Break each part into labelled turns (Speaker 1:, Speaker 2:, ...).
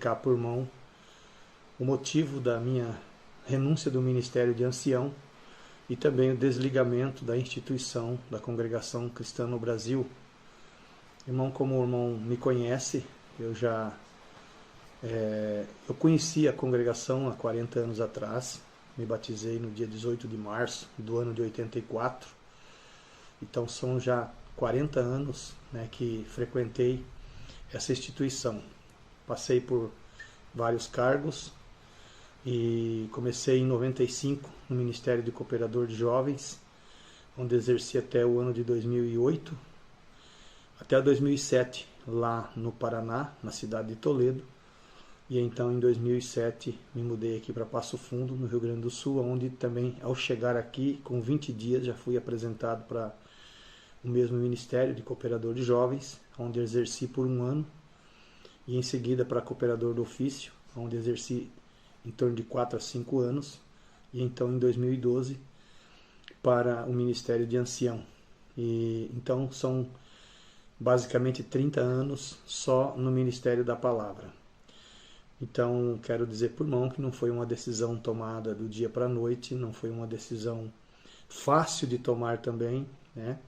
Speaker 1: explicar por irmão o motivo da minha renúncia do ministério de ancião e também o desligamento da instituição da Congregação Cristã no Brasil. Irmão, como o irmão me conhece, eu conheci a congregação há 40 anos atrás, me batizei no dia 18 de março do ano de 84, então são já 40 anos, né, que frequentei essa instituição. Passei por vários cargos e comecei em 95 no Ministério de Cooperador de Jovens, onde exerci até o ano de 2008, até 2007 lá no Paraná, na cidade de Toledo, e então em 2007 me mudei aqui para Passo Fundo, no Rio Grande do Sul, onde também ao chegar aqui com 20 dias já fui apresentado para o mesmo Ministério de Cooperador de Jovens, onde exerci por um ano, e em seguida para Cooperador do Ofício, onde exerci em torno de 4 a 5 anos, e então em 2012 para o Ministério de Ancião. E então são basicamente 30 anos só no Ministério da Palavra. Então quero dizer por irmão que não foi uma decisão tomada do dia para a noite, não foi uma decisão fácil de tomar também, né?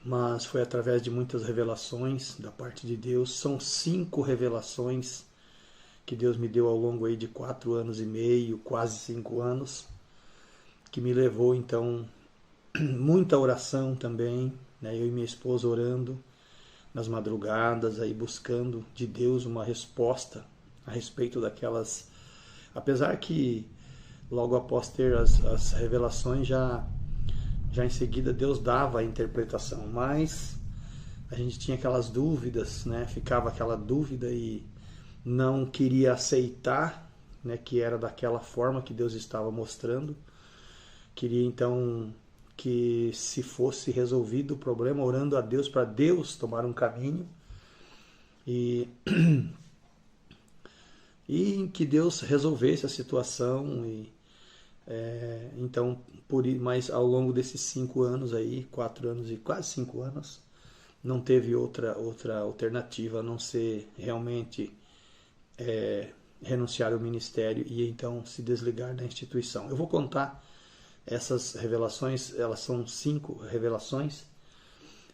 Speaker 1: Mas foi através de muitas revelações da parte de Deus. São 5 revelações que Deus me deu ao longo aí de 4 anos e meio, quase 5 anos, que me levou então muita oração também, né? Eu e minha esposa orando nas madrugadas, aí buscando de Deus uma resposta a respeito daquelas... Apesar que logo após ter as revelações, já em seguida Deus dava a interpretação, mas a gente tinha aquelas dúvidas, né? Ficava aquela dúvida e não queria aceitar, né, que era daquela forma que Deus estava mostrando. Queria então que se fosse resolvido o problema, orando a Deus para Deus tomar um caminho e que Deus resolvesse a situação. Então, mas ao longo desses 5 anos aí, 4 anos e quase 5 anos, não teve outra alternativa a não ser realmente renunciar ao ministério e então se desligar da instituição. Eu vou contar essas revelações, elas são 5 revelações.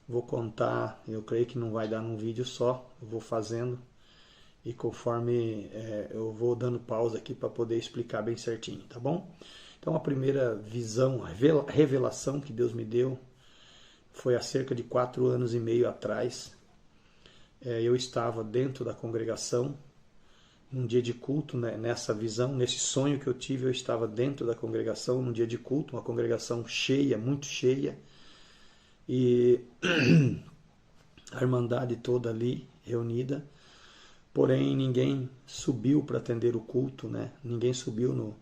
Speaker 1: Vou contar, eu creio que não vai dar num vídeo só, eu vou fazendo e conforme eu vou dando pausa aqui para poder explicar bem certinho, tá bom? Então a primeira visão, revelação que Deus me deu foi há cerca de 4 anos e meio atrás. Eu estava dentro da congregação, num dia de culto, né, nessa visão, nesse sonho que eu tive, eu estava dentro da congregação, num dia de culto, uma congregação cheia, muito cheia, e a irmandade toda ali, reunida, porém ninguém subiu para atender o culto, né? Ninguém subiu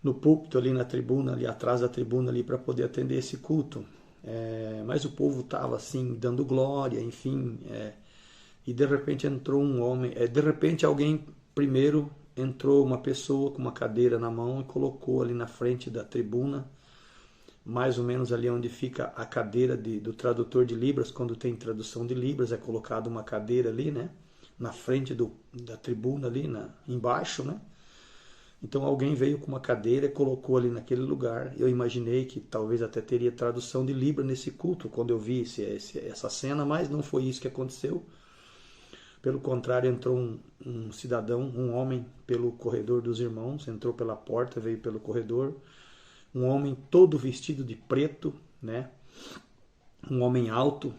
Speaker 1: no púlpito ali na tribuna, ali atrás da tribuna ali para poder atender esse culto. Mas o povo estava assim, dando glória, enfim, e de repente entrou um homem, de repente alguém primeiro entrou, uma pessoa com uma cadeira na mão e colocou ali na frente da tribuna, mais ou menos ali onde fica a cadeira do tradutor de Libras. Quando tem tradução de Libras é colocado uma cadeira ali, né, na frente da tribuna ali, embaixo, né. Então alguém veio com uma cadeira e colocou ali naquele lugar. Eu imaginei que talvez até teria tradução de Libra nesse culto quando eu vi essa cena, mas não foi isso que aconteceu. Pelo contrário, entrou um cidadão, um homem, pelo corredor dos irmãos, entrou pela porta, veio pelo corredor, um homem todo vestido de preto, né? Um homem alto,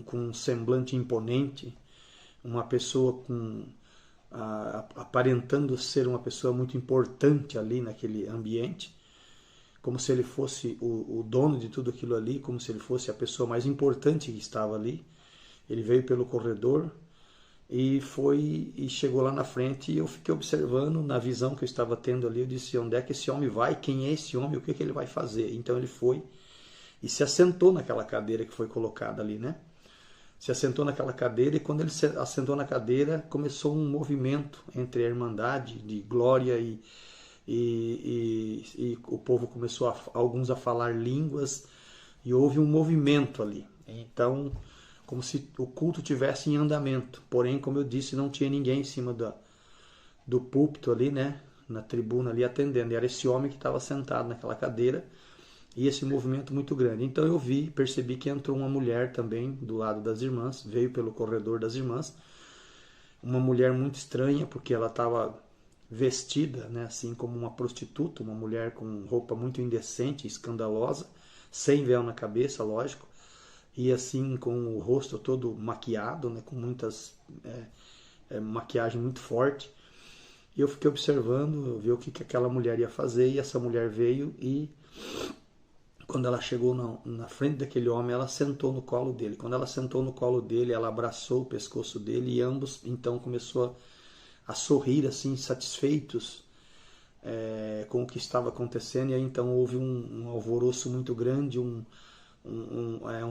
Speaker 1: com um semblante imponente, uma pessoa aparentando ser uma pessoa muito importante ali naquele ambiente, como se ele fosse o dono de tudo aquilo ali, como se ele fosse a pessoa mais importante que estava ali. Ele veio pelo corredor e chegou lá na frente, e eu fiquei observando na visão que eu estava tendo ali. Eu disse: onde é que esse homem vai? Quem é esse homem? O que ele vai fazer? Então ele foi e se assentou naquela cadeira que foi colocada ali, né? Se assentou naquela cadeira, e quando ele se assentou na cadeira, começou um movimento entre a irmandade de glória e o povo começou alguns a falar línguas, e houve um movimento ali. Então como se o culto tivesse em andamento. Porém, como eu disse, não tinha ninguém em cima do púlpito ali, né? Na tribuna ali atendendo. E era esse homem que estava sentado naquela cadeira e esse movimento muito grande. Então eu percebi que entrou uma mulher também do lado das irmãs, veio pelo corredor das irmãs, uma mulher muito estranha, porque ela estava vestida, né, assim como uma prostituta, uma mulher com roupa muito indecente, escandalosa, sem véu na cabeça, lógico, e assim com o rosto todo maquiado, né, com muitas maquiagem muito forte. E eu fiquei observando, vi o que aquela mulher ia fazer, e essa mulher veio e quando ela chegou na frente daquele homem, ela sentou no colo dele. Quando ela sentou no colo dele, ela abraçou o pescoço dele e ambos então começou a sorrir assim, satisfeitos com o que estava acontecendo. E aí então houve um alvoroço muito grande, um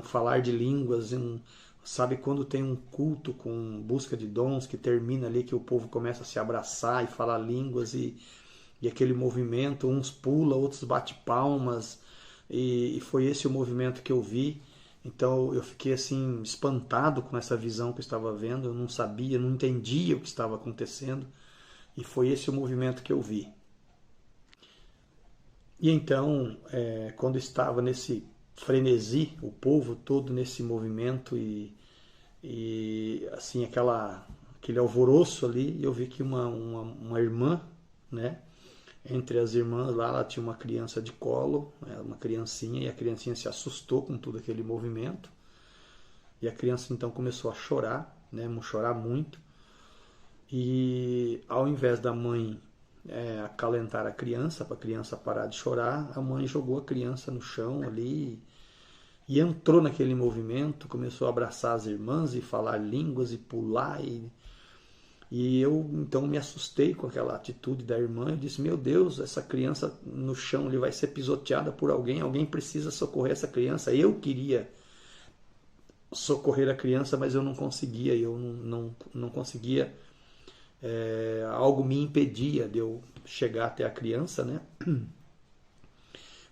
Speaker 1: falar de línguas, sabe quando tem um culto com busca de dons que termina ali, que o povo começa a se abraçar e falar línguas e aquele movimento, uns pulam, outros bate palmas, e foi esse o movimento que eu vi. Então eu fiquei assim espantado com essa visão que eu estava vendo, eu não sabia, não entendia o que estava acontecendo, e foi esse o movimento que eu vi. E então, quando estava nesse frenesi, o povo todo nesse movimento e assim aquele alvoroço ali, eu vi que uma irmã, né, entre as irmãs lá, ela tinha uma criança de colo, uma criancinha, e a criancinha se assustou com todo aquele movimento. E a criança então começou a chorar, né, chorar muito. E ao invés da mãe acalentar a criança, para a criança parar de chorar, a mãe jogou a criança no chão ali e entrou naquele movimento, começou a abraçar as irmãs e falar línguas e pular. E eu então me assustei com aquela atitude da irmã. Eu disse, meu Deus, essa criança no chão ele vai ser pisoteada por alguém, alguém precisa socorrer essa criança. Eu queria socorrer a criança, mas eu não conseguia, não conseguia, algo me impedia de eu chegar até a criança, né?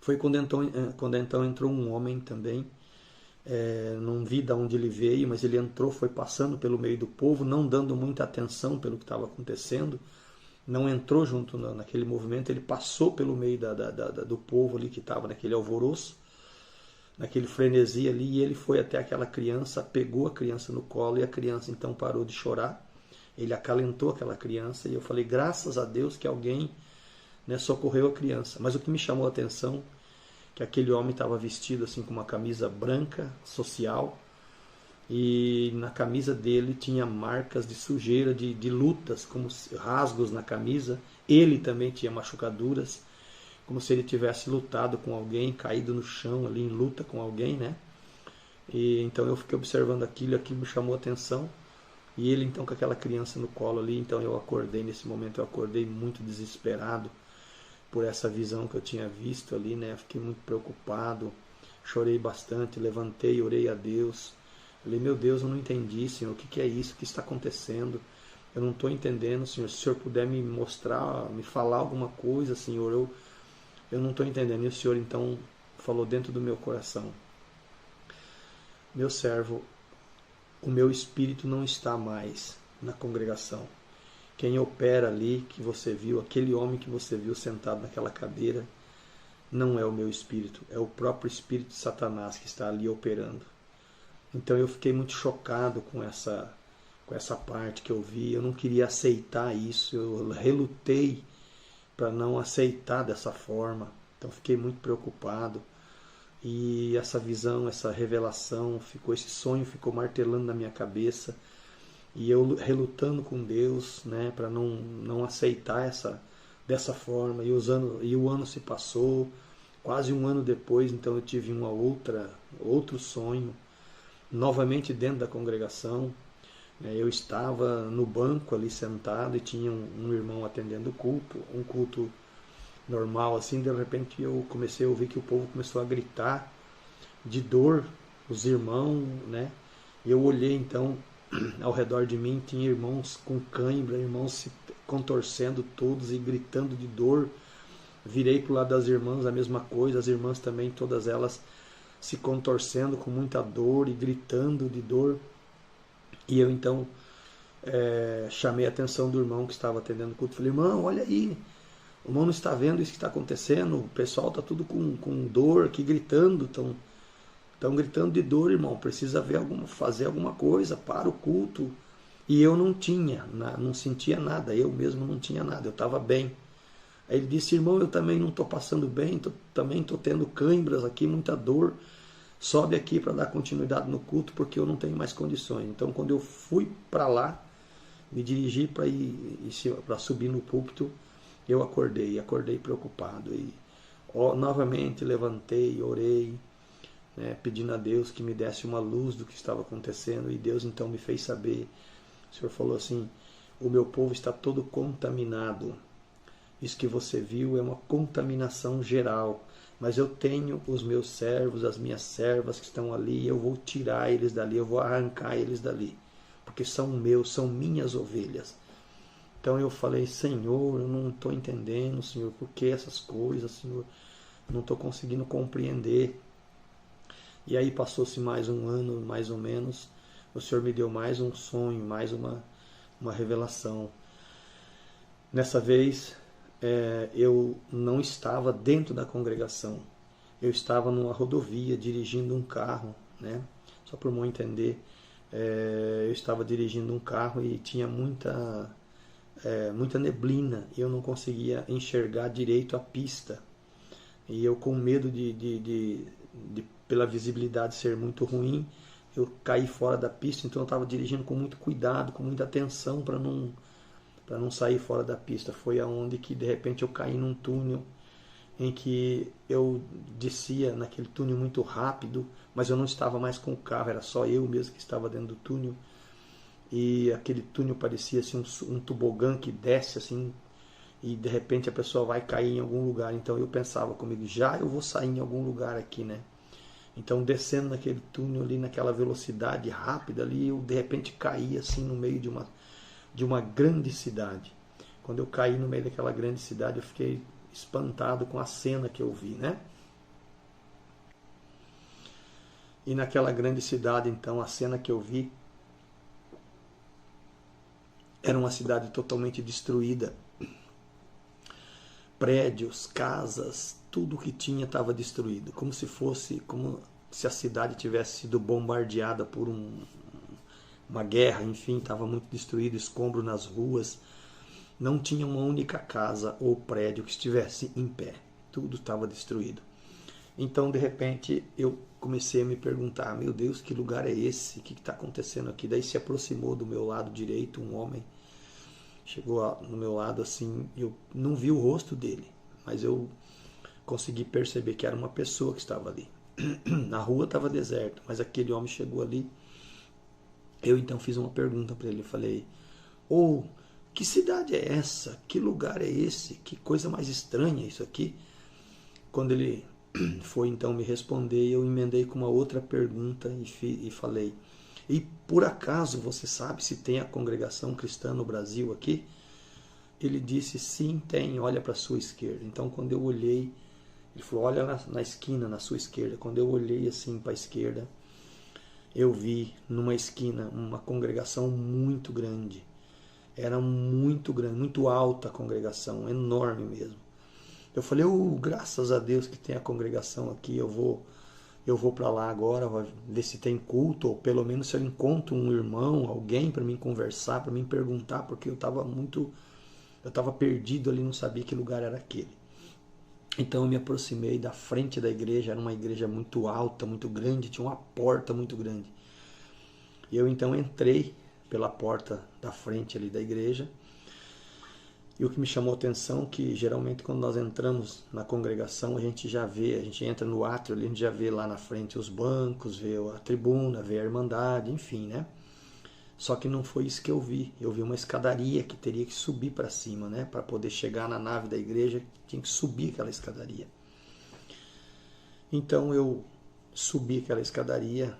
Speaker 1: Foi quando então entrou um homem também, não vi de onde ele veio, mas ele entrou, foi passando pelo meio do povo, não dando muita atenção pelo que estava acontecendo, não entrou junto naquele movimento, ele passou pelo meio do povo ali que estava naquele alvoroço, naquele frenesi ali, e ele foi até aquela criança, pegou a criança no colo, e a criança então parou de chorar, ele acalentou aquela criança, e eu falei, graças a Deus que alguém, né, socorreu a criança. Mas o que me chamou a atenção que aquele homem estava vestido assim com uma camisa branca, social, e na camisa dele tinha marcas de sujeira, de lutas, como rasgos na camisa. Ele também tinha machucaduras, como se ele tivesse lutado com alguém, caído no chão ali em luta com alguém, né? E então eu fiquei observando aquilo me chamou a atenção. E ele então com aquela criança no colo ali, então eu acordei nesse momento, eu acordei muito desesperado por essa visão que eu tinha visto ali, né? Fiquei muito preocupado, chorei bastante, levantei, orei a Deus. Falei, meu Deus, eu não entendi, Senhor, o que é isso? O que está acontecendo? Eu não estou entendendo, Senhor. Se o Senhor puder me mostrar, me falar alguma coisa, Senhor, eu não estou entendendo. E o Senhor então falou dentro do meu coração, meu servo, o meu espírito não está mais na congregação. Quem opera ali, que você viu, aquele homem que você viu sentado naquela cadeira, não é o meu espírito, é o próprio espírito de Satanás que está ali operando. Então eu fiquei muito chocado com essa parte que eu vi. Eu não queria aceitar isso, eu relutei para não aceitar dessa forma. Então fiquei muito preocupado. E essa visão, essa revelação, esse sonho ficou martelando na minha cabeça. E eu relutando com Deus, né, para não aceitar dessa forma. E o ano se passou, quase um ano depois, então eu tive outro sonho, novamente dentro da congregação. Eu estava no banco ali sentado e tinha um irmão atendendo o culto, um culto normal assim. De repente eu comecei a ouvir que o povo começou a gritar de dor, os irmãos, né? E eu olhei então, ao redor de mim tinha irmãos com cãibra, irmãos se contorcendo todos e gritando de dor. Virei para o lado das irmãs, a mesma coisa, as irmãs também, todas elas se contorcendo com muita dor e gritando de dor. E eu então chamei a atenção do irmão que estava atendendo o culto. Falei, irmão, olha aí, o irmão não está vendo isso que está acontecendo, o pessoal está tudo com dor aqui, gritando, estão gritando de dor, irmão, precisa fazer alguma coisa para o culto. E eu não sentia nada, eu mesmo não tinha nada, eu estava bem. Aí ele disse, irmão, eu também não estou passando bem, também estou tendo câimbras aqui, muita dor. Sobe aqui para dar continuidade no culto, porque eu não tenho mais condições. Então, quando eu fui para lá, me dirigi para subir no púlpito, eu acordei preocupado. E novamente levantei, orei, né, pedindo a Deus que me desse uma luz do que estava acontecendo. E Deus então me fez saber. O Senhor falou assim, o meu povo está todo contaminado. Isso que você viu é uma contaminação geral. Mas eu tenho os meus servos, as minhas servas que estão ali, e eu vou tirar eles dali, eu vou arrancar eles dali. Porque são meus, são minhas ovelhas. Então eu falei, Senhor, eu não estou entendendo, Senhor, por que essas coisas, Senhor? Não estou conseguindo compreender. E aí passou-se mais um ano, mais ou menos, o Senhor me deu mais um sonho, mais uma revelação. Nessa vez, eu não estava dentro da congregação. Eu estava numa rodovia, dirigindo um carro, né? Só para o irmão entender, eu estava dirigindo um carro e tinha muita neblina e eu não conseguia enxergar direito a pista. E eu, com medo pela visibilidade ser muito ruim, eu caí fora da pista. Então eu estava dirigindo com muito cuidado, com muita atenção para não sair fora da pista. Foi aonde que de repente eu caí num túnel em que eu descia naquele túnel muito rápido, mas eu não estava mais com o carro, era só eu mesmo que estava dentro do túnel. E aquele túnel parecia assim, um tobogã que desce assim, e de repente a pessoa vai cair em algum lugar. Então eu pensava comigo, já eu vou sair em algum lugar aqui, né? Então descendo naquele túnel ali, naquela velocidade rápida ali, eu de repente caí assim no meio de uma grande cidade. Quando eu caí no meio daquela grande cidade, eu fiquei espantado com a cena que eu vi, né? E naquela grande cidade, então, a cena que eu vi era uma cidade totalmente destruída. Prédios, casas, tudo que tinha estava destruído, como se a cidade tivesse sido bombardeada por uma guerra, enfim, estava muito destruído, escombro nas ruas. Não tinha uma única casa ou prédio que estivesse em pé, tudo estava destruído. Então, de repente, eu comecei a me perguntar, meu Deus, que lugar é esse? O que está acontecendo aqui? Daí se aproximou do meu lado direito um homem, chegou no meu lado assim, eu não vi o rosto dele, mas eu consegui perceber que era uma pessoa que estava ali. A rua estava deserta, mas aquele homem chegou ali. Eu então fiz uma pergunta para ele, falei, que cidade é essa? Que lugar é esse? Que coisa mais estranha isso aqui? Quando ele foi então me responder, eu emendei com uma outra pergunta e falei, e por acaso você sabe se tem a congregação cristã no Brasil aqui? Ele disse, sim, tem, olha para a sua esquerda. Então quando eu olhei, ele falou, olha na esquina, na sua esquerda. Quando eu olhei assim para a esquerda, eu vi numa esquina uma congregação muito grande. Era muito grande, muito alta a congregação, enorme mesmo. Eu falei, graças a Deus que tem a congregação aqui, eu vou para lá agora, vou ver se tem culto, ou pelo menos se eu encontro um irmão, alguém para mim conversar, para mim perguntar, porque eu estava perdido ali, não sabia que lugar era aquele. Então eu me aproximei da frente da igreja, era uma igreja muito alta, muito grande, tinha uma porta muito grande. E eu então entrei pela porta da frente ali da igreja. E o que me chamou a atenção é que geralmente quando nós entramos na congregação, a gente entra no átrio ali, a gente já vê lá na frente os bancos, vê a tribuna, vê a irmandade, enfim, né? Só que não foi isso que eu vi. Eu vi uma escadaria que teria que subir para cima, né? Para poder chegar na nave da igreja, tinha que subir aquela escadaria. Então eu subi aquela escadaria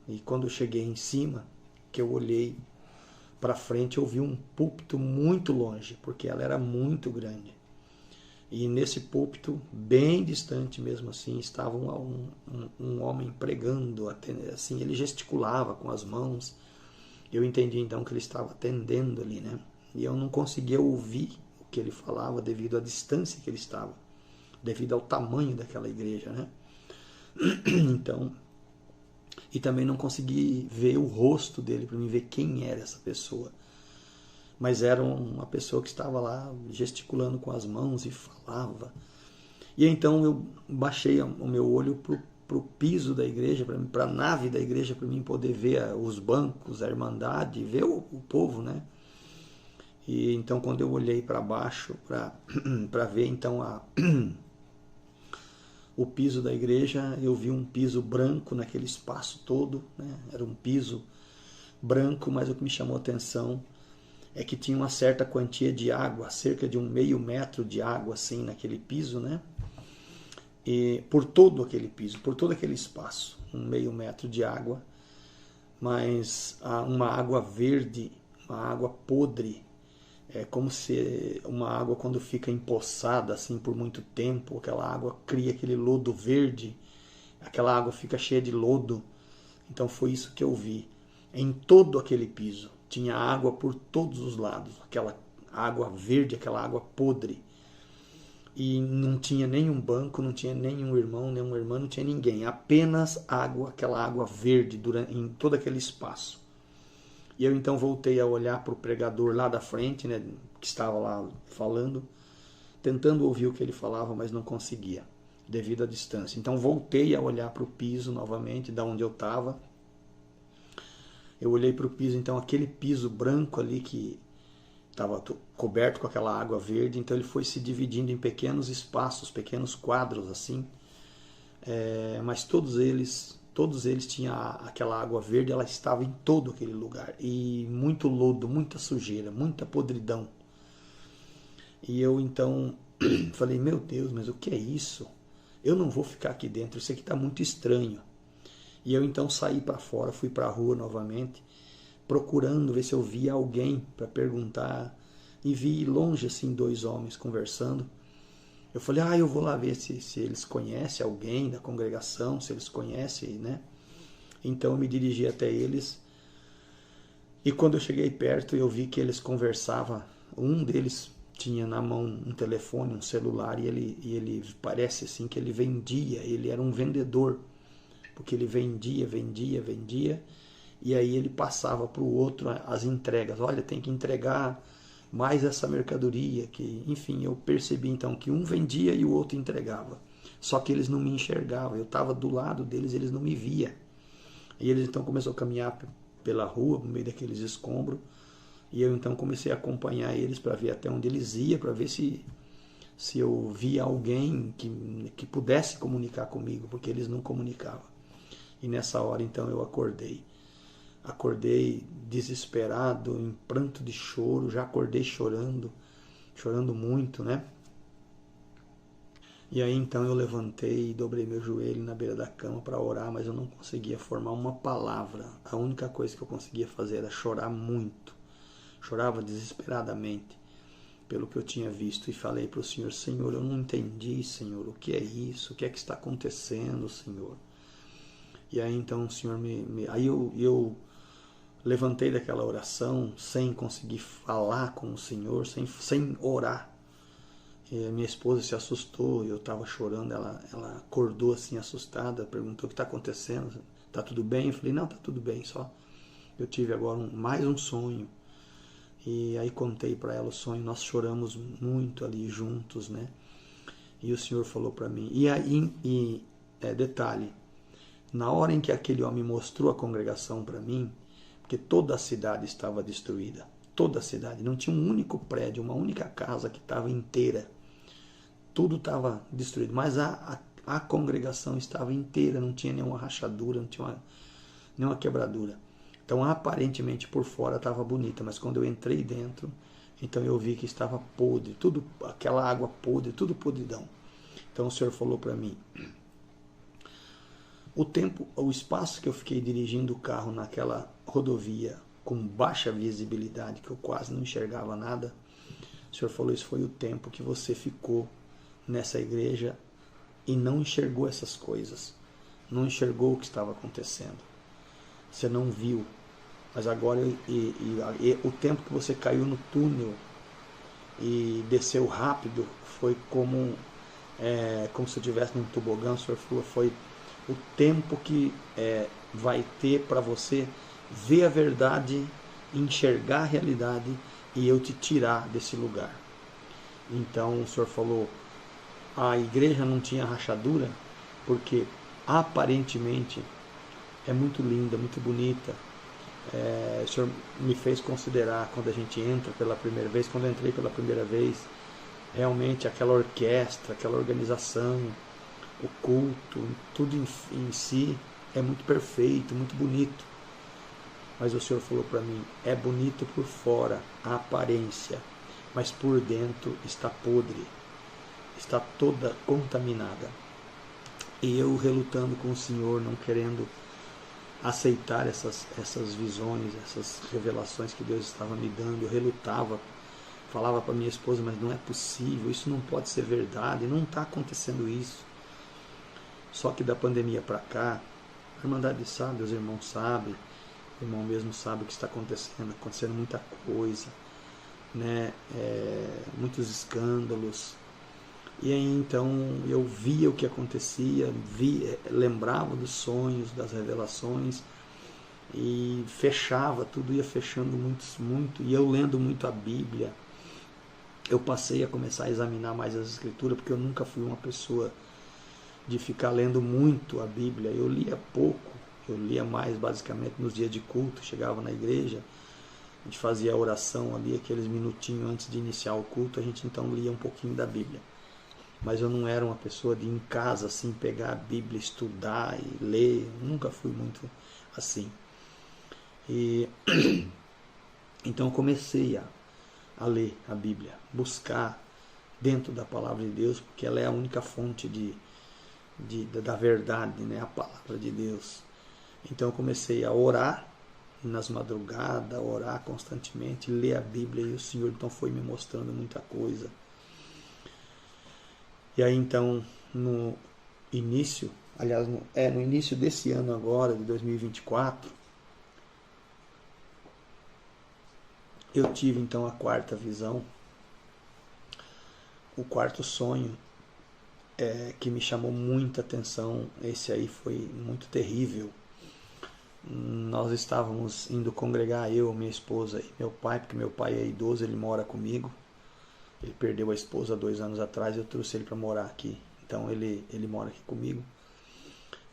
Speaker 1: e quando eu cheguei em cima, que eu olhei para frente, eu vi um púlpito muito longe, porque ela era muito grande. E nesse púlpito, bem distante mesmo assim, estava um homem pregando, assim, ele gesticulava com as mãos. Eu entendi então que ele estava atendendo ali, né? E eu não conseguia ouvir o que ele falava devido à distância que ele estava, devido ao tamanho daquela igreja, né? Então, e também não consegui ver o rosto dele para me ver quem era essa pessoa. Mas era uma pessoa que estava lá gesticulando com as mãos e falava. E então eu baixei o meu olho para o piso da igreja, para a nave da igreja, para mim poder ver os bancos, a irmandade, ver o povo, né? E então quando eu olhei para baixo para ver então o piso da igreja, eu vi um piso branco naquele espaço todo, né? Era um piso branco, mas o que me chamou a atenção é que tinha uma certa quantia de água, cerca de 1/2 metro de água assim naquele piso, né? E por todo aquele piso, por todo aquele espaço, 1/2 metro de água, mas uma água verde, uma água podre, é como se uma água quando fica empoçada assim por muito tempo, aquela água cria aquele lodo verde, aquela água fica cheia de lodo. Então foi isso que eu vi. Em todo aquele piso tinha água por todos os lados, aquela água verde, aquela água podre. E não tinha nenhum banco, não tinha nenhum irmão, nenhuma irmã, não tinha ninguém. Apenas água, aquela água verde em todo aquele espaço. E eu então voltei a olhar para o pregador lá da frente, né, que estava lá falando, tentando ouvir o que ele falava, mas não conseguia, devido à distância. Então voltei a olhar para o piso novamente, da onde eu estava. Eu olhei para o piso, então aquele piso branco ali que estava coberto com aquela água verde, então ele foi se dividindo em pequenos espaços, pequenos quadros assim, mas todos eles tinham aquela água verde, ela estava em todo aquele lugar, e muito lodo, muita sujeira, muita podridão. E eu então falei, meu Deus, mas o que é isso? Eu não vou ficar aqui dentro, isso aqui está muito estranho. E eu então saí para fora, fui para a rua novamente, procurando ver se eu via alguém para perguntar, e vi longe assim 2 homens conversando. Eu falei, eu vou lá ver se eles conhecem alguém da congregação, se eles conhecem, né? Então eu me dirigi até eles, e quando eu cheguei perto eu vi que eles conversavam. Um deles tinha na mão um telefone, um celular, e ele parece assim que ele vendia, ele era um vendedor, porque ele vendia, e aí ele passava para o outro as entregas. Olha, tem que entregar mais essa mercadoria, que, enfim, eu percebi então que um vendia e o outro entregava. Só que eles não me enxergavam, eu estava do lado deles, eles não me via. E eles então começaram a caminhar pela rua, no meio daqueles escombros, e eu então comecei a acompanhar eles para ver até onde eles iam, para ver se eu via alguém que pudesse comunicar comigo, porque eles não comunicavam. E nessa hora então eu acordei desesperado, em pranto de choro, já acordei chorando muito, né? E aí então eu levantei e dobrei meu joelho na beira da cama para orar, mas eu não conseguia formar uma palavra. A única coisa que eu conseguia fazer era chorar muito. Chorava desesperadamente pelo que eu tinha visto, e falei para o Senhor, Senhor, eu não entendi, Senhor, o que é isso? O que é que está acontecendo, Senhor? E aí então o Senhor aí eu levantei daquela oração sem conseguir falar com o Senhor, sem orar. E a minha esposa se assustou, eu estava chorando, ela acordou assim assustada, perguntou o que está acontecendo, está tudo bem? Eu falei, não, está tudo bem, só eu tive agora mais um sonho. E aí contei para ela o sonho, nós choramos muito ali juntos, né? E o Senhor falou para mim, e aí, detalhe, na hora em que aquele homem mostrou a congregação para mim, porque toda a cidade estava destruída, toda a cidade, não tinha um único prédio, uma única casa que estava inteira, tudo estava destruído, mas a congregação estava inteira, não tinha nenhuma rachadura, não tinha nenhuma quebradura. Então aparentemente por fora estava bonita, mas quando eu entrei dentro, então eu vi que estava podre, tudo, aquela água podre, tudo podridão. Então o Senhor falou para mim, o espaço que eu fiquei dirigindo o carro naquela rodovia com baixa visibilidade, que eu quase não enxergava nada, o Senhor falou, isso foi o tempo que você ficou nessa igreja e não enxergou essas coisas, não enxergou o que estava acontecendo. Você não viu, mas agora o tempo que você caiu no túnel e desceu rápido foi como se eu estivesse num tobogã. O Senhor falou, foi o tempo que vai ter para você ver a verdade, enxergar a realidade e eu te tirar desse lugar. Então o Senhor falou, a igreja não tinha rachadura porque aparentemente é muito linda, muito bonita. O Senhor me fez considerar quando a gente entra pela primeira vez, quando eu entrei pela primeira vez, realmente aquela orquestra, aquela organização, o culto, tudo em si é muito perfeito, muito bonito. Mas o Senhor falou para mim, é bonito por fora, a aparência, mas por dentro está podre, está toda contaminada. E eu relutando com o Senhor, não querendo aceitar essas visões, essas revelações que Deus estava me dando, eu relutava, falava para minha esposa, mas não é possível, isso não pode ser verdade, não está acontecendo isso. Só que da pandemia para cá, a Irmandade sabe, os irmãos sabem, o irmão mesmo sabe o que está acontecendo muita coisa, né? Muitos escândalos. E aí então eu via o que acontecia, lembrava dos sonhos, das revelações e fechava, tudo ia fechando muito. E eu lendo muito a Bíblia, eu passei a começar a examinar mais as Escrituras, porque eu nunca fui uma pessoa de ficar lendo muito a Bíblia. Eu lia pouco, eu lia mais basicamente nos dias de culto, chegava na igreja, a gente fazia a oração ali, aqueles minutinhos antes de iniciar o culto, a gente então lia um pouquinho da Bíblia. Mas eu não era uma pessoa de em casa assim pegar a Bíblia, estudar e ler, nunca fui muito assim. E então eu comecei a ler a Bíblia, buscar dentro da palavra de Deus, porque ela é a única fonte da verdade, né? A palavra de Deus. Então eu comecei a orar nas madrugadas, a orar constantemente, ler a Bíblia, e o Senhor então foi me mostrando muita coisa. E aí então, no início desse ano agora, de 2024, eu tive então a quarta visão, o quarto sonho, que me chamou muita atenção. Esse aí foi muito terrível. Nós estávamos indo congregar, eu, minha esposa e meu pai, porque meu pai é idoso, ele mora comigo. Ele perdeu a esposa 2 anos atrás, eu trouxe ele para morar aqui. Então ele mora aqui comigo.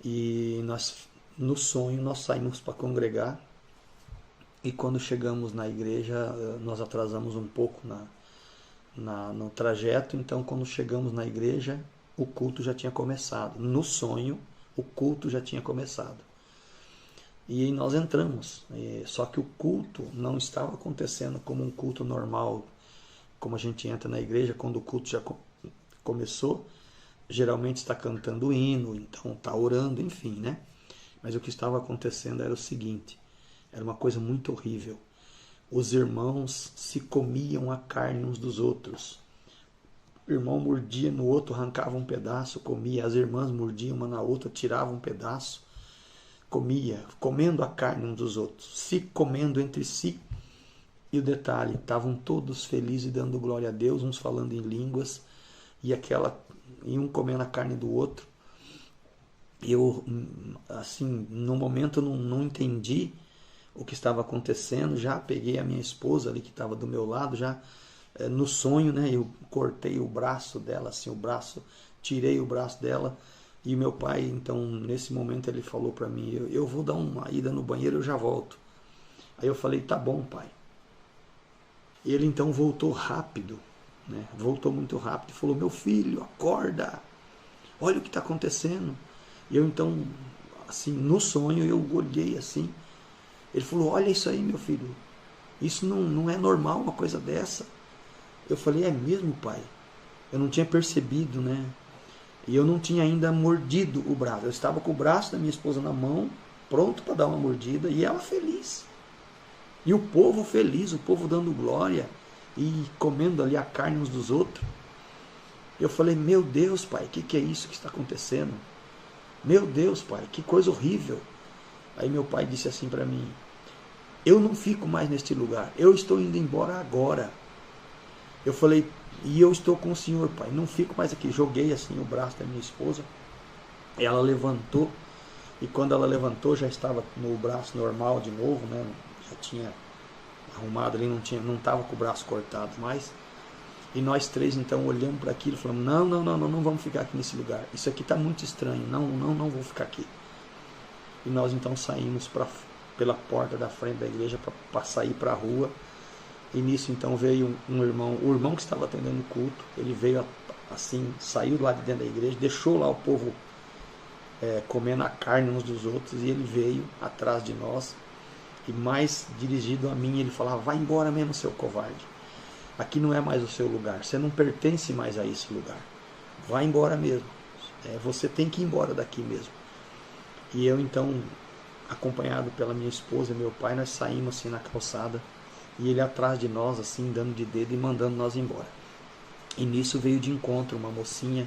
Speaker 1: E no sonho nós saímos para congregar. E quando chegamos na igreja, nós atrasamos um pouco no trajeto. Então quando chegamos na igreja, o culto já tinha começado. No sonho, o culto já tinha começado. E aí nós entramos. Só que o culto não estava acontecendo como um culto normal, como a gente entra na igreja quando o culto já começou, geralmente está cantando hino, então está orando, enfim, né? Mas o que estava acontecendo era o seguinte, era uma coisa muito horrível. Os irmãos se comiam a carne uns dos outros. O irmão mordia no outro, arrancava um pedaço, comia. As irmãs mordiam uma na outra, tiravam um pedaço, comia, comendo a carne uns dos outros, se comendo entre si. E o detalhe, estavam todos felizes dando glória a Deus, uns falando em línguas, e um comendo a carne do outro. Eu, assim, no momento não entendi o que estava acontecendo, já peguei a minha esposa ali que estava do meu lado, já no sonho, né, eu cortei o braço dela, assim, tirei o braço dela, e meu pai, então, nesse momento ele falou para mim, eu vou dar uma ida no banheiro, eu já volto. Aí eu falei, tá bom, pai. Ele então voltou rápido, né? Voltou muito rápido e falou, meu filho, acorda, olha o que está acontecendo. E eu então, assim, no sonho, eu olhei assim, ele falou, olha isso aí, meu filho, isso não é normal uma coisa dessa. Eu falei, é mesmo, pai? Eu não tinha percebido, né? E eu não tinha ainda mordido o braço, eu estava com o braço da minha esposa na mão, pronto para dar uma mordida, e ela feliz. E o povo feliz, o povo dando glória e comendo ali a carne uns dos outros. Eu falei, meu Deus, pai, o que é isso que está acontecendo? Meu Deus, pai, que coisa horrível. Aí meu pai disse assim para mim, eu não fico mais neste lugar, eu estou indo embora agora. Eu falei, e eu estou com o senhor, pai, não fico mais aqui. Joguei assim o braço da minha esposa, ela levantou, e quando ela levantou já estava no braço normal de novo, né? Já tinha arrumado ali, não estava com o braço cortado mais. E nós três então olhamos para aquilo e falamos, não vamos ficar aqui nesse lugar, isso aqui está muito estranho, não vou ficar aqui. E nós então saímos pela porta da frente da igreja para sair para a rua. E nisso então veio um irmão, o irmão que estava atendendo o culto, ele veio assim, saiu lá de dentro da igreja, deixou lá o povo comendo a carne uns dos outros, e ele veio atrás de nós, e mais dirigido a mim, ele falava, vai embora mesmo, seu covarde, aqui não é mais o seu lugar, você não pertence mais a esse lugar, vai embora mesmo, você tem que ir embora daqui mesmo. E eu então, acompanhado pela minha esposa e meu pai, nós saímos assim na calçada, e ele atrás de nós, assim, dando de dedo e mandando nós embora. E nisso veio de encontro uma mocinha,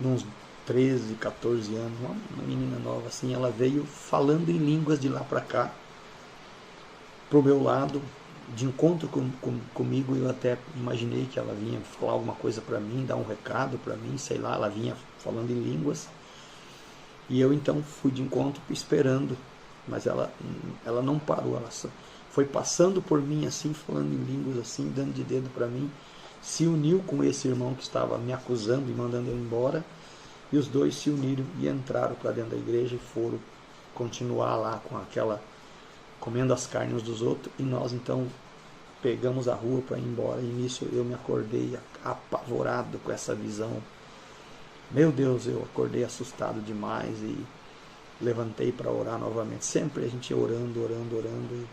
Speaker 1: uns 13, 14 anos, uma menina nova, assim, ela veio falando em línguas de lá para cá, pro meu lado, de encontro comigo. Eu até imaginei que ela vinha falar alguma coisa para mim, dar um recado para mim, sei lá, ela vinha falando em línguas. E eu então fui de encontro esperando, mas ela não parou, ela foi passando por mim assim, falando em línguas assim, dando de dedo para mim, se uniu com esse irmão que estava me acusando e mandando eu embora, e os dois se uniram e entraram para dentro da igreja e foram continuar lá com aquela, comendo as carnes dos outros, e nós então pegamos a rua para ir embora. E nisso eu me acordei apavorado com essa visão. Meu Deus, eu acordei assustado demais e levantei para orar novamente. Sempre a gente orando, e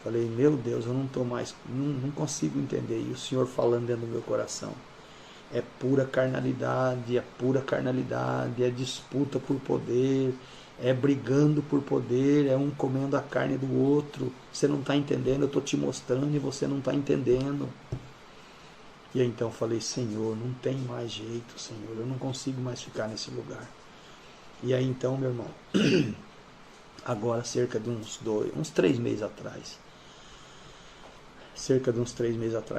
Speaker 1: falei, meu Deus, eu não estou mais, não consigo entender. E o Senhor falando dentro do meu coração, é pura carnalidade, é disputa por poder, é brigando por poder, é um comendo a carne do outro. Você não está entendendo, eu estou te mostrando e você não está entendendo. E aí então falei, Senhor, não tem mais jeito, Senhor, eu não consigo mais ficar nesse lugar. E aí então, meu irmão, agora cerca de uns 3 meses atrás,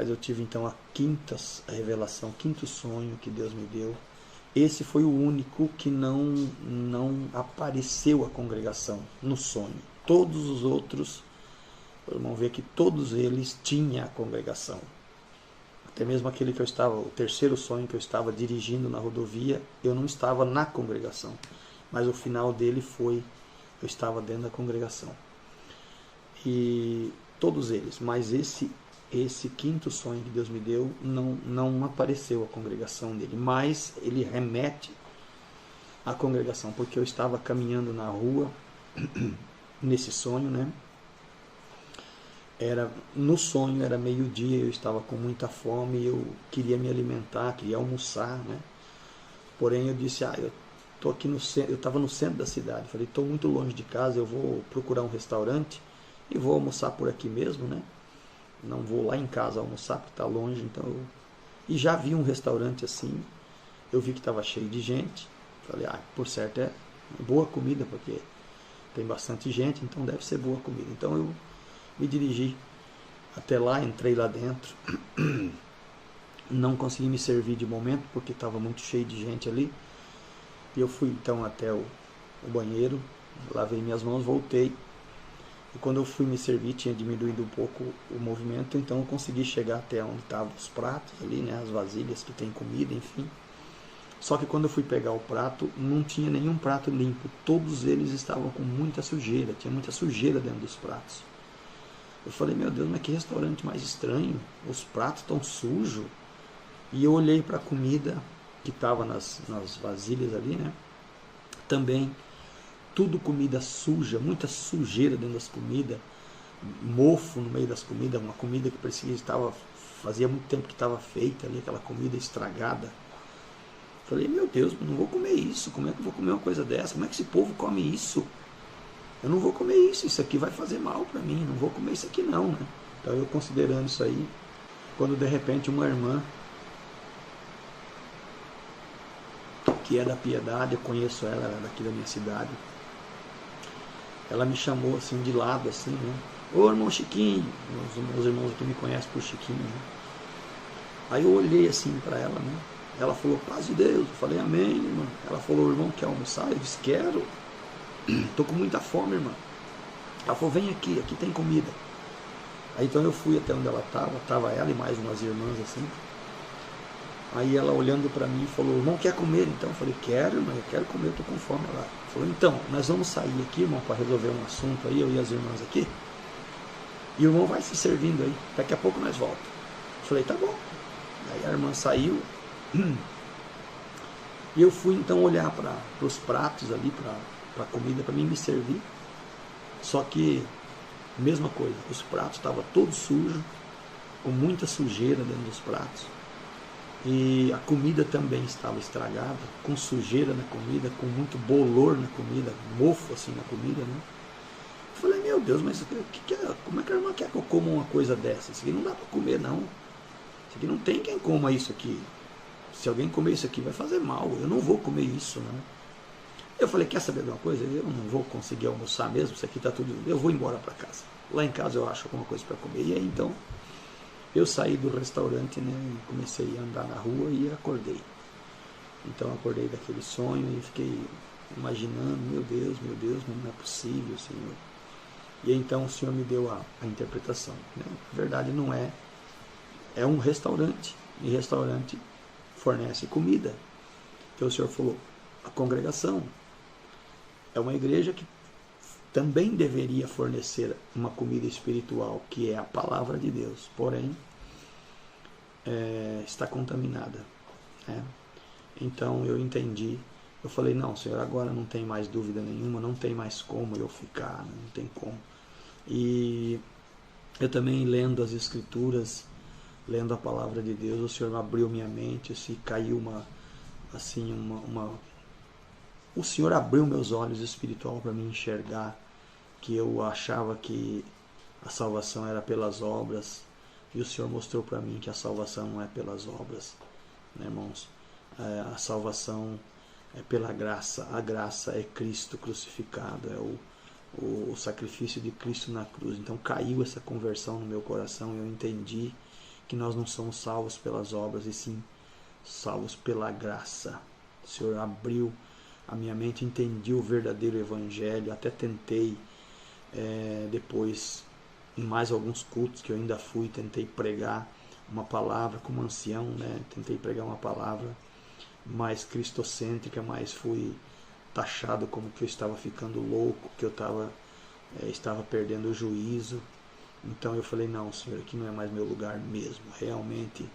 Speaker 1: eu tive então a quinta revelação, quinto sonho que Deus me deu. Esse foi o único que não apareceu a congregação no sonho. Todos os outros, o irmão vê que todos eles tinham a congregação. Até mesmo aquele que eu estava, o terceiro sonho que eu estava dirigindo na rodovia, eu não estava na congregação, mas o final dele foi, eu estava dentro da congregação. E todos eles, mas esse quinto sonho que Deus me deu, não apareceu a congregação dele, mas ele remete à congregação, porque eu estava caminhando na rua, nesse sonho, né? No sonho era meio-dia, eu estava com muita fome, eu queria me alimentar, queria almoçar, né? Porém eu disse, eu tô aqui no centro, eu estava no centro da cidade, falei, estou muito longe de casa, eu vou procurar um restaurante e vou almoçar por aqui mesmo, né? Não vou lá em casa almoçar porque está longe, então e já vi um restaurante assim, eu vi que estava cheio de gente, falei, por certo é boa comida, porque tem bastante gente, então deve ser boa comida. Então eu me dirigi até lá, entrei lá dentro, não consegui me servir de momento porque estava muito cheio de gente ali, e eu fui então até o banheiro, lavei minhas mãos, voltei, e quando eu fui me servir tinha diminuído um pouco o movimento, então eu consegui chegar até onde estavam os pratos ali, né, as vasilhas que tem comida, enfim. Só que quando eu fui pegar o prato, não tinha nenhum prato limpo, todos eles estavam com muita sujeira, tinha muita sujeira dentro dos pratos. Eu falei, meu Deus, mas que restaurante mais estranho, os pratos estão sujos. E eu olhei para a comida que estava nas vasilhas ali, né? Também, tudo comida suja, muita sujeira dentro das comidas, mofo no meio das comidas, uma comida que parecia que fazia muito tempo que estava feita ali, aquela comida estragada. Eu falei, meu Deus, não vou comer isso, como é que eu vou comer uma coisa dessa? Como é que esse povo come isso? Eu não vou comer isso aqui vai fazer mal para mim, não vou comer isso aqui não, né? Então eu considerando isso aí, quando de repente uma irmã que é da Piedade, eu conheço ela, ela é daqui da minha cidade. Ela me chamou assim de lado, assim, né? Ô irmão Chiquinho, meus irmãos aqui me conhecem por Chiquinho, né? Aí eu olhei assim para ela, né? Ela falou, paz de Deus. Eu falei, amém, irmã. Ela falou, irmão, quer almoçar? Eu disse, quero. Tô com muita fome, irmã. Ela falou, vem aqui, aqui tem comida. Aí então eu fui até onde ela estava ela e mais umas irmãs assim. Aí ela olhando para mim falou, irmão, quer comer então? Eu falei, quero, irmã, eu quero comer, eu tô com fome. Ela falou, então, nós vamos sair aqui, irmão, para resolver um assunto aí, eu e as irmãs aqui. E o irmão vai se servindo aí, daqui a pouco nós voltamos. Eu falei, tá bom. Aí a irmã saiu. E eu fui então olhar para os pratos ali, para a comida, para mim me servir. Só que, mesma coisa, os pratos estavam todos sujos, com muita sujeira dentro dos pratos. E a comida também estava estragada, com sujeira na comida, com muito bolor na comida, mofo assim na comida, né? Eu falei, meu Deus, mas como é que a irmã quer que eu coma uma coisa dessa? Isso aqui não dá para comer, não. Isso aqui não tem quem coma isso aqui. Se alguém comer isso aqui vai fazer mal, eu não vou comer isso, né? Eu falei, quer saber de uma coisa? Eu não vou conseguir almoçar mesmo, isso aqui está tudo... Eu vou embora para casa. Lá em casa eu acho alguma coisa para comer. E aí então, eu saí do restaurante, né, e comecei a andar na rua e acordei. Então acordei daquele sonho e fiquei imaginando, meu Deus, não é possível, Senhor. E então o Senhor me deu a interpretação, né? Na verdade não é, é um restaurante, e restaurante fornece comida. Então o Senhor falou, a congregação é uma igreja que também deveria fornecer uma comida espiritual, que é a palavra de Deus, porém está contaminada, né? Então eu entendi, eu falei, não, Senhor, agora não tem mais dúvida nenhuma, não tem mais como eu ficar, não tem como. E eu também lendo as Escrituras, lendo a palavra de Deus, o Senhor abriu minha mente, se caiu o Senhor abriu meus olhos espiritual para me enxergar que eu achava que a salvação era pelas obras, e o Senhor mostrou para mim que a salvação não é pelas obras, né, irmãos? A salvação é pela graça, a graça é Cristo crucificado, é o sacrifício de Cristo na cruz. Então caiu essa conversão no meu coração, eu entendi que nós não somos salvos pelas obras, e sim salvos pela graça. O Senhor abriu a minha mente, entendi o verdadeiro evangelho, até tentei depois, em mais alguns cultos que eu ainda fui, tentei pregar uma palavra como ancião, né? Tentei pregar uma palavra mais cristocêntrica, mas fui taxado como que eu estava ficando louco, que eu estava perdendo o juízo. Então eu falei, não, Senhor, aqui não é mais meu lugar mesmo, realmente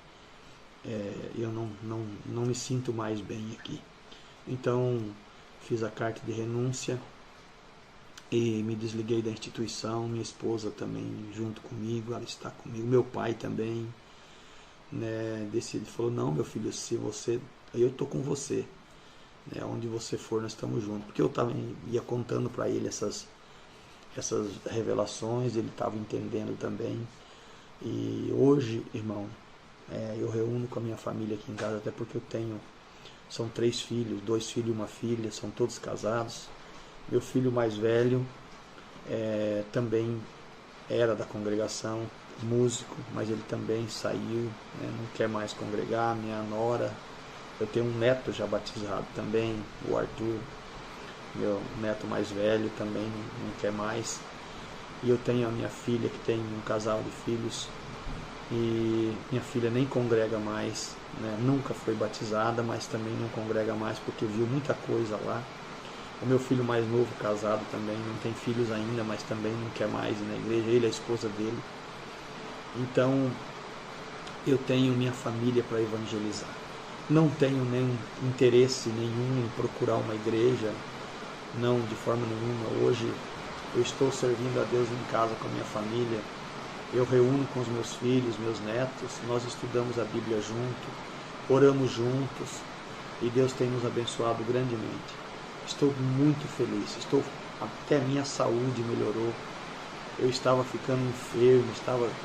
Speaker 1: eu não me sinto mais bem aqui. Então fiz a carta de renúncia e me desliguei da instituição. Minha esposa também junto comigo, ela está comigo, meu pai também, né, falou, não, meu filho, se você, eu estou com você, né, onde você for nós estamos juntos, porque eu ia contando para ele essas revelações, ele estava entendendo também. E hoje, irmão, eu reúno com a minha família aqui em casa, até porque são 3 filhos, 2 filhos e uma filha, são todos casados. Meu filho mais velho também era da congregação, músico, mas ele também saiu, né, não quer mais congregar. Minha nora, eu tenho um neto já batizado também, o Arthur, meu neto mais velho, também não quer mais. E eu tenho a minha filha, que tem um casal de filhos, e minha filha nem congrega mais, né? Nunca foi batizada, mas também não congrega mais porque viu muita coisa lá. O meu filho mais novo, casado também, não tem filhos ainda, mas também não quer mais ir na igreja, ele e a esposa dele. Então eu tenho minha família para evangelizar, não tenho nenhum interesse nenhum em procurar uma igreja, não, de forma nenhuma. Hoje eu estou servindo a Deus em casa com a minha família. Eu reúno com os meus filhos, meus netos, nós estudamos a Bíblia junto, oramos juntos, e Deus tem nos abençoado grandemente. Estou muito feliz, até a minha saúde melhorou. Eu estava ficando enfermo,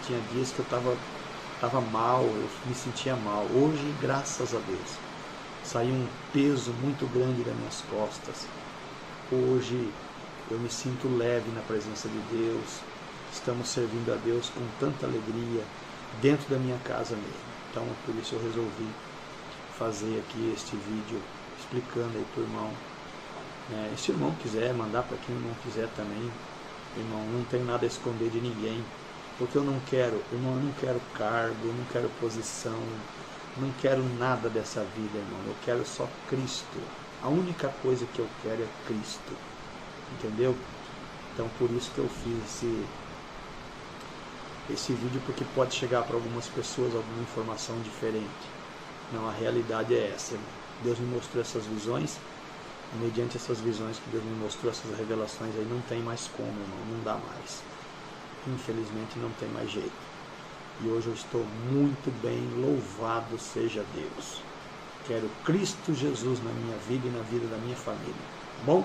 Speaker 1: tinha dias que eu estava mal, eu me sentia mal. Hoje, graças a Deus, saiu um peso muito grande das minhas costas. Hoje eu me sinto leve na presença de Deus. Estamos servindo a Deus com tanta alegria dentro da minha casa mesmo. Então, por isso eu resolvi fazer aqui este vídeo explicando aí para o irmão. Se o irmão quiser mandar para quem não quiser também, irmão, não tem nada a esconder de ninguém, porque eu não quero, irmão, eu não quero cargo, eu não quero posição, não quero nada dessa vida, irmão, eu quero só Cristo. A única coisa que eu quero é Cristo, entendeu? Então por isso que eu fiz esse vídeo, porque pode chegar para algumas pessoas alguma informação diferente. Não, a realidade é essa, irmão. Deus me mostrou essas visões, mediante essas visões que Deus me mostrou, essas revelações aí, não tem mais como, irmão, não dá mais. Infelizmente não tem mais jeito. E hoje eu estou muito bem, louvado seja Deus. Quero Cristo Jesus na minha vida e na vida da minha família. Bom?